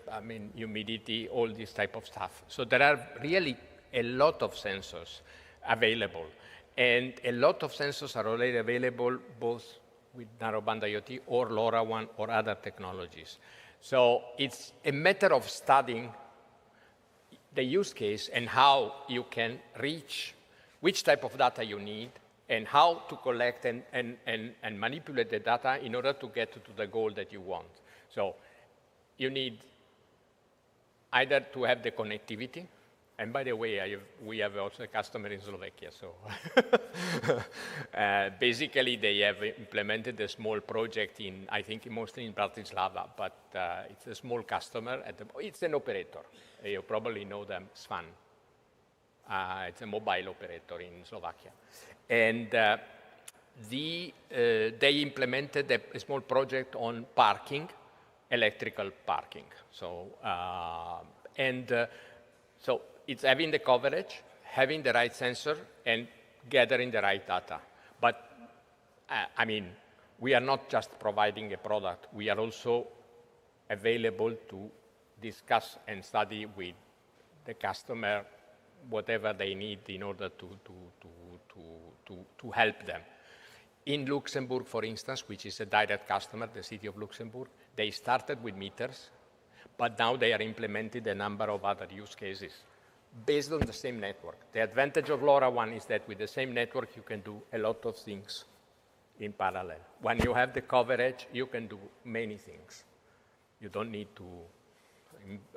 humidity, all this type of stuff. So there are really a lot of sensors available. And a lot of sensors are already available both with narrowband IoT or LoRaWAN or other technologies. So it's a matter of studying the use case and how you can reach which type of data you need and how to collect and manipulate the data in order to get to the goal that you want. So you need either to have the connectivity, and by the way, we have also a customer in Slovakia, so basically they have implemented a small project in, I think mostly in Bratislava, but it's a small customer. It's an operator. You probably know them, Svan. It's a mobile operator in Slovakia. And they implemented a small project on parking, electrical parking. So, so it's having the coverage, having the right sensor, and gathering the right data. But, we are not just providing a product. We are also available to discuss and study with the customer whatever they need in order to help them. In Luxembourg, for instance, which is a direct customer, the city of Luxembourg, they started with meters, but now they are implementing a number of other use cases based on the same network. The advantage of LoRaWAN is that with the same network, you can do a lot of things in parallel. When you have the coverage, you can do many things. You don't need to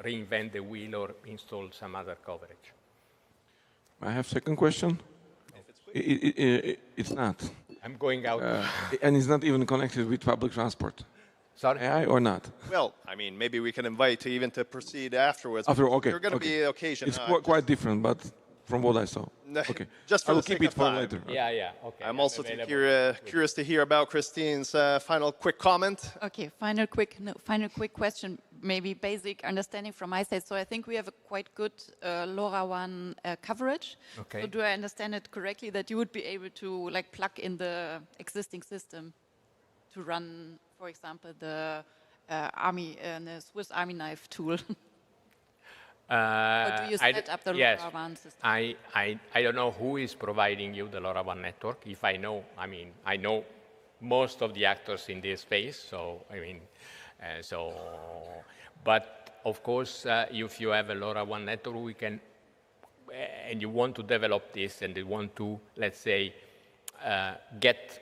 reinvent the wheel or install some other coverage.
I have second question. It's not.
I'm going out.
And it's not even connected with public transport.
Sorry?
AI or not?
Well, I mean, maybe we can invite you even to proceed afterwards.
Okay.
There's going to be occasion.
It's quite different, but from what I saw. Okay.
Just for
I will
the sake
keep it
of
for
time.
later.
Yeah, okay.
I'm also curious to hear about Christine's final quick comment.
Okay, final quick question, maybe basic understanding from my side. So I think we have a quite good LoRaWAN coverage.
Okay.
So do I understand it correctly that you would be able to like plug in the existing system to run, for example, the the Swiss Army knife tool? Or do you set up the LoRaWAN system?
I don't know who is providing you the LoRaWAN network. If I know, I know most of the actors in this space. So, but of course, if you have a LoRaWAN network, we can, and you want to develop this and you want to, let's say, get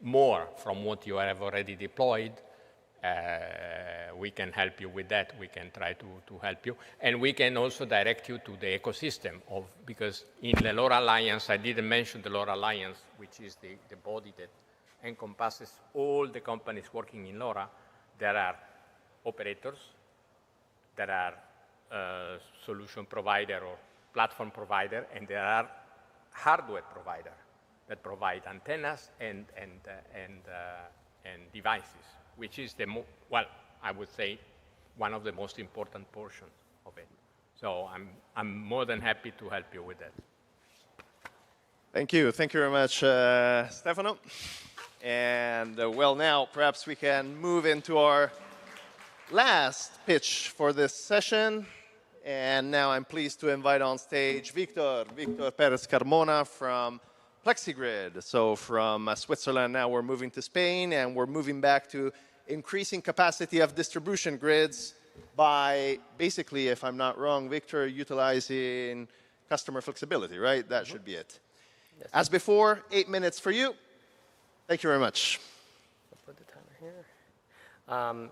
more from what you have already deployed, we can help you with that. We can try to help you. And we can also direct you to the ecosystem because in the LoRa Alliance, I didn't mention the LoRa Alliance, which is the body that encompasses all the companies working in LoRa. There are operators, there are solution provider or platform provider, and there are hardware provider that provide antennas and devices, which is I would say, one of the most important portions of it. So I'm more than happy to help you with that.
Thank you very much, Stefano. And well, now perhaps we can move into our last pitch for this session. And now I'm pleased to invite on stage Victor Perez Carmona from FlexiGrid. So from Switzerland, now we're moving to Spain, and we're moving back to increasing capacity of distribution grids by basically, if I'm not wrong, Victor, utilizing customer flexibility, right? That should be it. Yes. As before, 8 minutes for you. Thank you very much.
I'll put the timer here.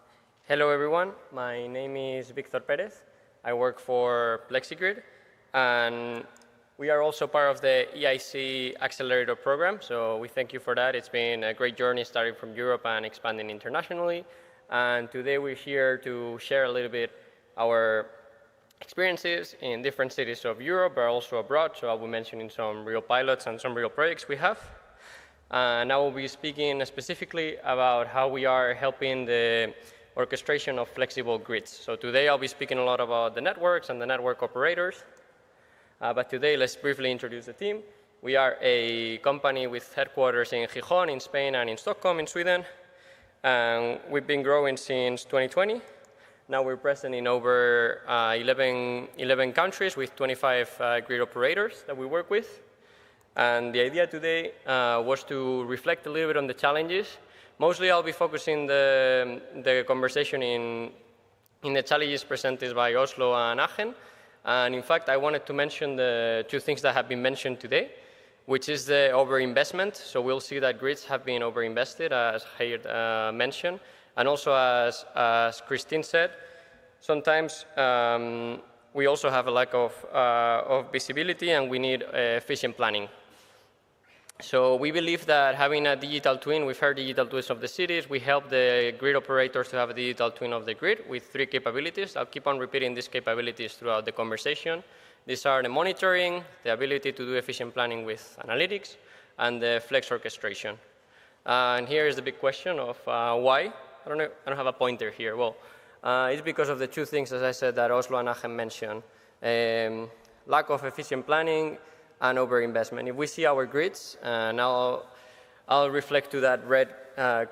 Hello, everyone. My name is Victor Perez. I work for FlexiGrid, and we are also part of the EIC Accelerator program, so we thank you for that. It's been a great journey starting from Europe and expanding internationally. And today we're here to share a little bit our experiences in different cities of Europe, but also abroad. So I will be mentioning some real pilots and some real projects we have. And I will be speaking specifically about how we are helping the orchestration of flexible grids. So today I'll be speaking a lot about the networks and the network operators. But today, let's briefly introduce the team. We are a company with headquarters in Gijón, in Spain, and in Stockholm, in Sweden. And we've been growing since 2020. Now we're present in over 11 countries with 25 grid operators that we work with. And the idea today was to reflect a little bit on the challenges. Mostly, I'll be focusing the conversation in the challenges presented by Oslo and Aachen. And in fact, I wanted to mention the two things that have been mentioned today, which is the overinvestment. So we'll see that grids have been overinvested, as Geert mentioned. And also, as Christine said, sometimes we also have a lack of visibility, and we need efficient planning. So we believe that having a digital twin, we've heard digital twins of the cities, we help the grid operators to have a digital twin of the grid with 3 capabilities. I'll keep on repeating these capabilities throughout the conversation. These are the monitoring, the ability to do efficient planning with analytics, and the flex orchestration. And here is the big question of why. I don't have a pointer here. Well, it's because of the two things, as I said, that Oslo and Aachen mentioned. Lack of efficient planning and overinvestment. If we see our grids, now I'll reflect to that red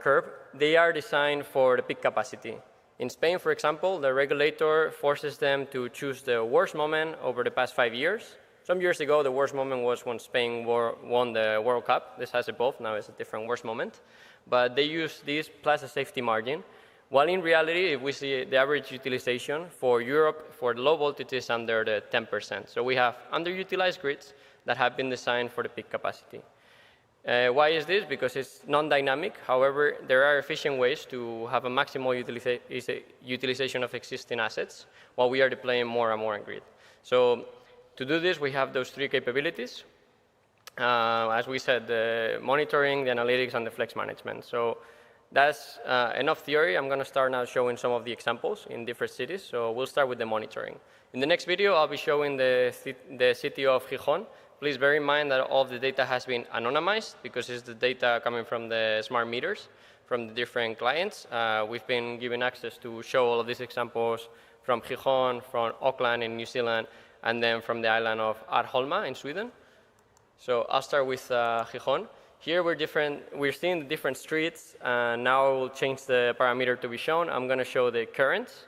curve, they are designed for the peak capacity. In Spain, for example, the regulator forces them to choose the worst moment over the past 5 years. Some years ago, the worst moment was when Spain won the World Cup. This has evolved. Now it's a different worst moment. But they use this plus a safety margin. While in reality, if we see the average utilization for Europe, for low voltage is under the 10%. So we have underutilized grids that have been designed for the peak capacity. Why is this? Because it's non-dynamic. However, there are efficient ways to have a maximal utilization of existing assets while we are deploying more and more on grid. So to do this, we have those three capabilities. As we said, the monitoring, the analytics, and the flex management. So that's enough theory. I'm going to start now showing some of the examples in different cities. So we'll start with the monitoring. In the next video, I'll be showing the city of Gijón. Please bear in mind that all of the data has been anonymized because it's the data coming from the smart meters from the different clients. We've been given access to show all of these examples from Gijón, from Auckland in New Zealand, and then from the island of Arholma in Sweden. So I'll start with Gijón. Here we're seeing the different streets, and now I will change the parameter to be shown. I'm going to show the currents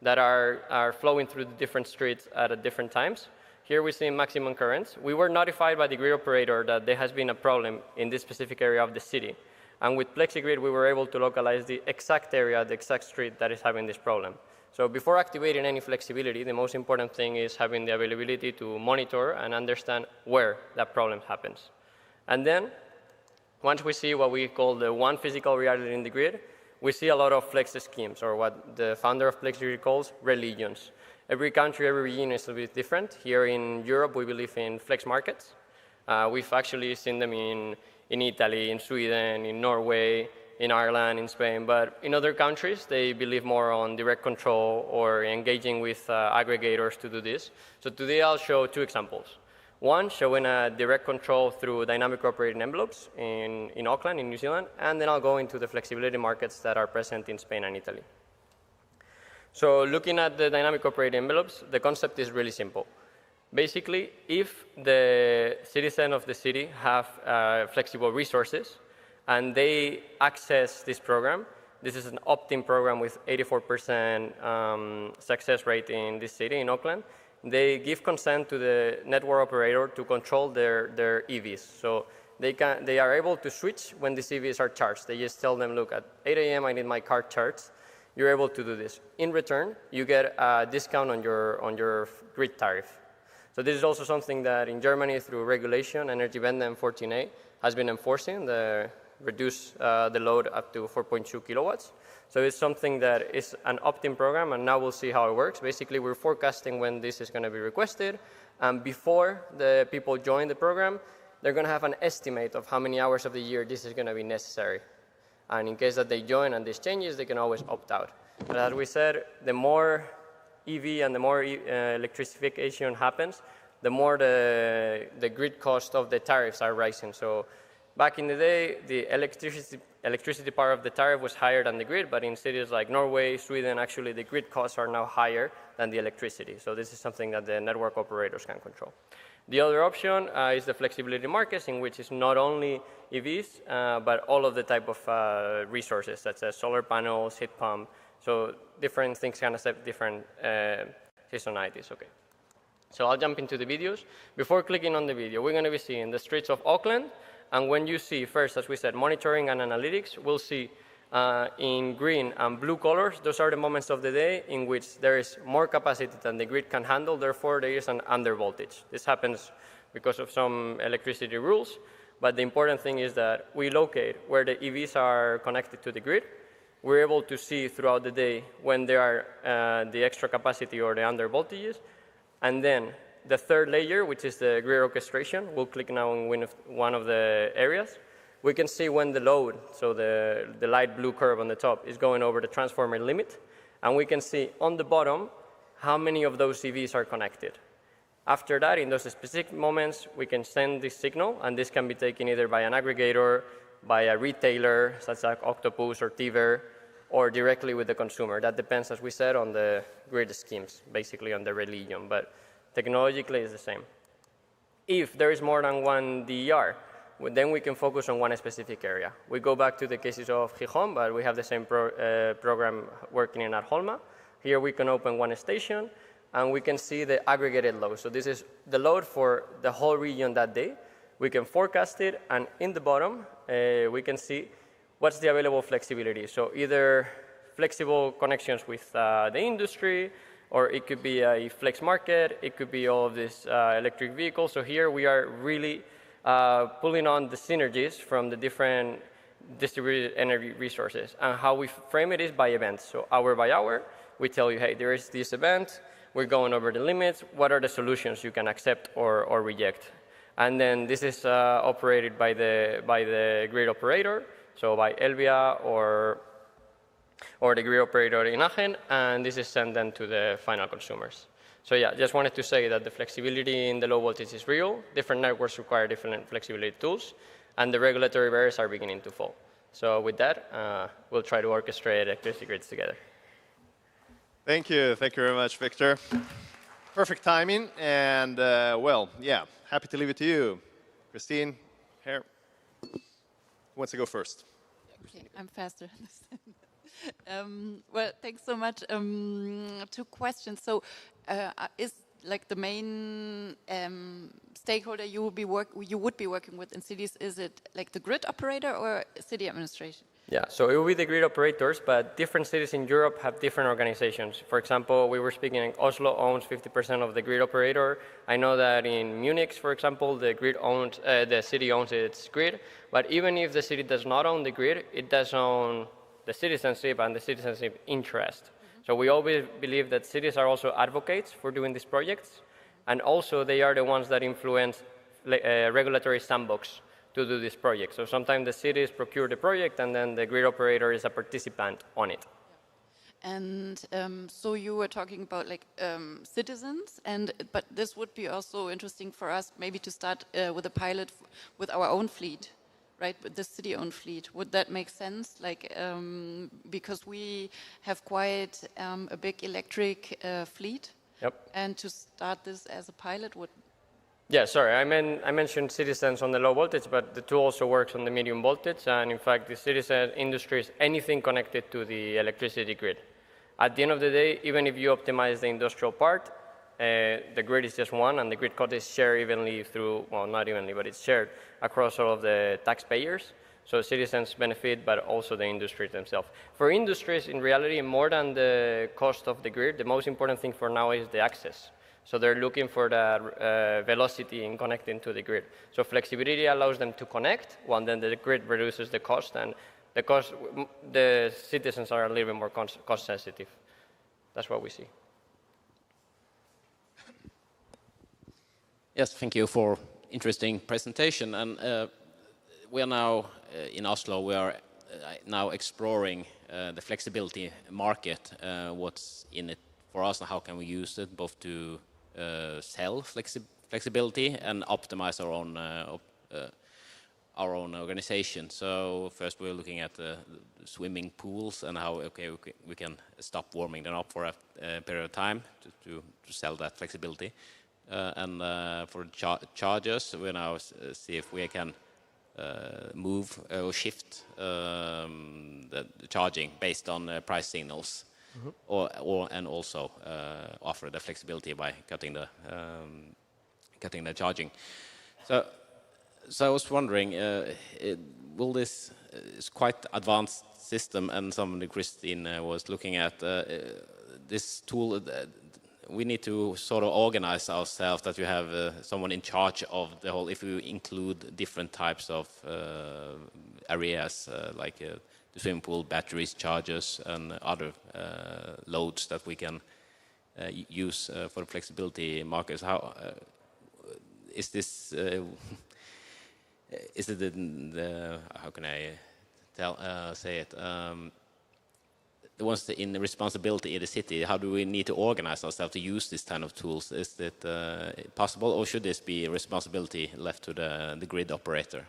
that are flowing through the different streets at different times. Here we see maximum currents. We were notified by the grid operator that there has been a problem in this specific area of the city. And with FlexiGrid, we were able to localize the exact area, the exact street that is having this problem. So before activating any flexibility, the most important thing is having the availability to monitor and understand where that problem happens. And then, once we see what we call the one physical reality in the grid, we see a lot of flex schemes, or what the founder of FlexiGrid calls religions. Every country, every region is a bit different. Here in Europe, we believe in flex markets. We've actually seen them in Italy, in Sweden, in Norway, in Ireland, in Spain. But in other countries, they believe more on direct control or engaging with aggregators to do this. So today, I'll show two examples. One, showing a direct control through dynamic operating envelopes in Auckland, in New Zealand. And then I'll go into the flexibility markets that are present in Spain and Italy. So looking at the dynamic operating envelopes, the concept is really simple. Basically, if the citizens of the city have flexible resources and they access this program, this is an opt-in program with 84% success rate in this city, in Auckland, they give consent to the network operator to control their EVs. So they are able to switch when these EVs are charged. They just tell them, look, at 8 a.m. I need my car charged. You're able to do this. In return, you get a discount on your grid tariff. So this is also something that in Germany, through regulation, Energiewende 14A has been enforcing, reduce the load up to 4.2 kilowatts. So it's something that is an opt-in program, and now we'll see how it works. Basically, we're forecasting when this is going to be requested, and before the people join the program, they're going to have an estimate of how many hours of the year this is going to be necessary. And in case that they join and this changes, they can always opt out. But as we said, the more EV and the more electrification happens, the more the grid cost of the tariffs are rising. So back in the day, the electricity part of the tariff was higher than the grid, but in cities like Norway, Sweden, actually the grid costs are now higher than the electricity. So this is something that the network operators can control. The other option is the flexibility markets, in which is not only EVs, but all of the type of resources, such as solar panels, heat pump. So different things can accept different seasonalities. Okay. So I'll jump into the videos. Before clicking on the video, we're going to be seeing the streets of Auckland. And when you see, first, as we said, monitoring and analytics, we'll see in green and blue colors, those are the moments of the day in which there is more capacity than the grid can handle, therefore there is an undervoltage. This happens because of some electricity rules, but the important thing is that we locate where the EVs are connected to the grid. We're able to see throughout the day when there are the extra capacity or the undervoltages, and then the third layer, which is the grid orchestration, we'll click now on one of the areas. We can see when the load, so the light blue curve on the top, is going over the transformer limit. And we can see on the bottom how many of those EVs are connected. After that, in those specific moments, we can send this signal, and this can be taken either by an aggregator, by a retailer, such as Octopus or Tiver, or directly with the consumer. That depends, as we said, on the grid schemes, basically on the religion, but technologically it's the same. If there is more than one DER, then we can focus on one specific area. We go back to the cases of Gijón, but we have the same program working in Arholma. Here we can open one station, and we can see the aggregated load. So this is the load for the whole region that day. We can forecast it, and in the bottom, we can see what's the available flexibility. So either flexible connections with the industry, or it could be a flex market, it could be all of these electric vehicles. So here we are really pulling on the synergies from the different distributed energy resources. And how we frame it is by events. So hour by hour, we tell you, hey, there is this event, we're going over the limits, what are the solutions you can accept or reject? And then this is operated by the grid operator, so by Elvia or the grid operator in Aachen, and this is sent then to the final consumers. So yeah, just wanted to say that the flexibility in the low voltage is real, different networks require different flexibility tools, and the regulatory barriers are beginning to fall. So with that, we'll try to orchestrate electricity grids together.
Thank you very much, Victor. Perfect timing, and well, yeah, happy to leave it to you. Christine, here. Who wants to go first?
Okay, I'm faster. Well, thanks so much. 2 questions. So, is like the main stakeholder you would be working with in cities? Is it like the grid operator or city administration?
Yeah, so it will be the grid operators, but different cities in Europe have different organizations. For example, we were speaking, Oslo owns 50% of the grid operator. I know that in Munich, for example, the city owns its grid, but even if the city does not own the grid, it does own the citizenship and the citizenship interest. So we always believe that cities are also advocates for doing these projects, and also they are the ones that influence regulatory sandbox to do this project. So sometimes the cities procure the project and then the grid operator is a participant on it.
And so you were talking about like citizens, but this would be also interesting for us maybe to start with a pilot with our own fleet, right? With the city-owned fleet. Would that make sense? Like because we have quite a big electric fleet.
Yep.
And to start this as a pilot would.
Yeah, sorry, I mentioned citizens on the low voltage, but the tool also works on the medium voltage, and in fact, the citizen industry is anything connected to the electricity grid. At the end of the day, even if you optimize the industrial part, the grid is just one, and the grid cost is shared evenly through, well, not evenly, but it's shared across all of the taxpayers. So citizens benefit, but also the industries themselves. For industries, in reality, more than the cost of the grid, the most important thing for now is the access. So they're looking for the velocity in connecting to the grid. So flexibility allows them to connect, while then the grid reduces the cost, and the citizens are a little bit more cost sensitive. That's what we see.
Yes, thank you for interesting presentation. And we are now in Oslo. We are now exploring the flexibility market. What's in it for us, and how can we use it both to sell flexibility and optimize our own organization. So first we're looking at the swimming pools and how we can stop warming them up for a period of time to sell that flexibility. And for chargers, we now see if we can move or shift the charging based on price signals. Mm-hmm. And also offer the flexibility by cutting the charging. So I was wondering, will this is quite advanced system, and somebody Christine was looking at this tool. We need to sort of organize ourselves that you have someone in charge of the whole. If we include different types of areas like the swimming pool, batteries, chargers, and other loads that we can use for the flexibility markets. How is this? Is it the how can I say it? The ones in the responsibility in the city. How do we need to organize ourselves to use this kind of tools? Is it possible, or should this be responsibility left to the grid operator?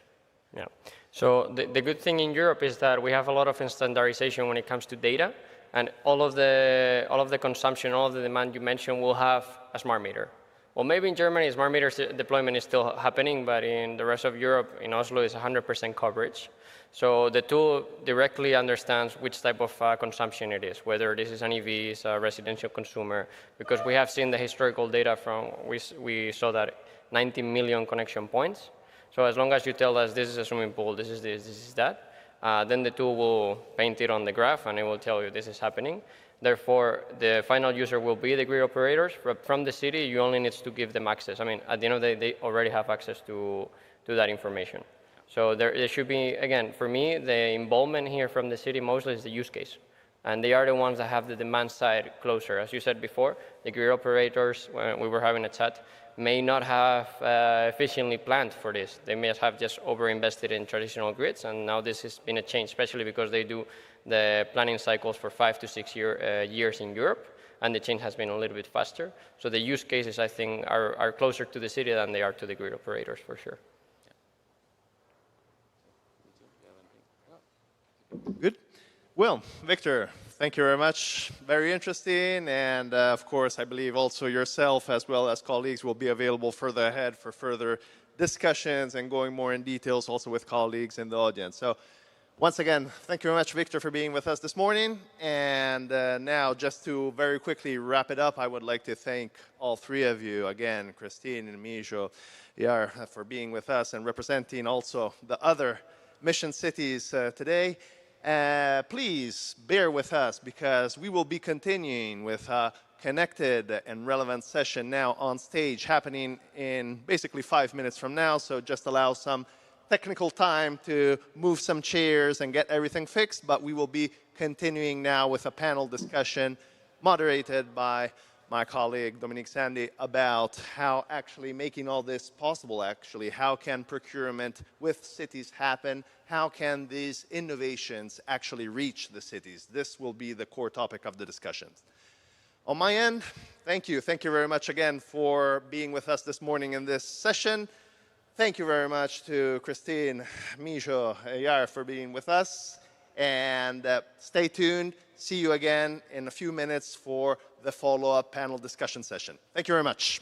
Yeah. So the good thing in Europe is that we have a lot of standardization when it comes to data, and all of the consumption, all of the demand you mentioned will have a smart meter. Well, maybe in Germany, smart meter deployment is still happening, but in the rest of Europe, in Oslo, is 100% coverage. So the tool directly understands which type of consumption it is, whether this is an EV, is a residential consumer, because we have seen the historical data from, we saw that 90 million connection points. So as long as you tell us this is a swimming pool, this is this is that, then the tool will paint it on the graph and it will tell you this is happening. Therefore, the final user will be the grid operators. From the city, you only need to give them access. I mean, at the end of the day, they already have access to to that information. So there should be, again, for me, the involvement here from the city mostly is the use case. And they are the ones that have the demand side closer. As you said before, the grid operators, when we were having a chat, may not have efficiently planned for this. They may have just over-invested in traditional grids, and now this has been a change, especially because they do the planning cycles for 5 to 6 years in Europe, and the change has been a little bit faster. So the use cases, I think, are closer to the city than they are to the grid operators, for sure.
Good. Well, Victor, thank you very much. Very interesting. And of course, I believe also yourself as well as colleagues will be available further ahead for further discussions and going more in details also with colleagues in the audience. So once again, thank you very much, Victor, for being with us this morning. And now, just to very quickly wrap it up, I would like to thank all three of you again, Christine and Mijo, for being with us and representing also the other mission cities today. Please bear with us because we will be continuing with a connected and relevant session now on stage happening in basically 5 minutes from now. So just allow some technical time to move some chairs and get everything fixed. But we will be continuing now with a panel discussion moderated by my colleague Dominique Sandy about how actually making all this possible, actually, how can procurement with cities happen? How can these innovations actually reach the cities? This will be the core topic of the discussions. On my end, thank you. Thank you very much again for being with us this morning in this session. Thank you very much to Christine, Mijo, Yar for being with us. And stay tuned. See you again in a few minutes for the follow-up panel discussion session. Thank you very much.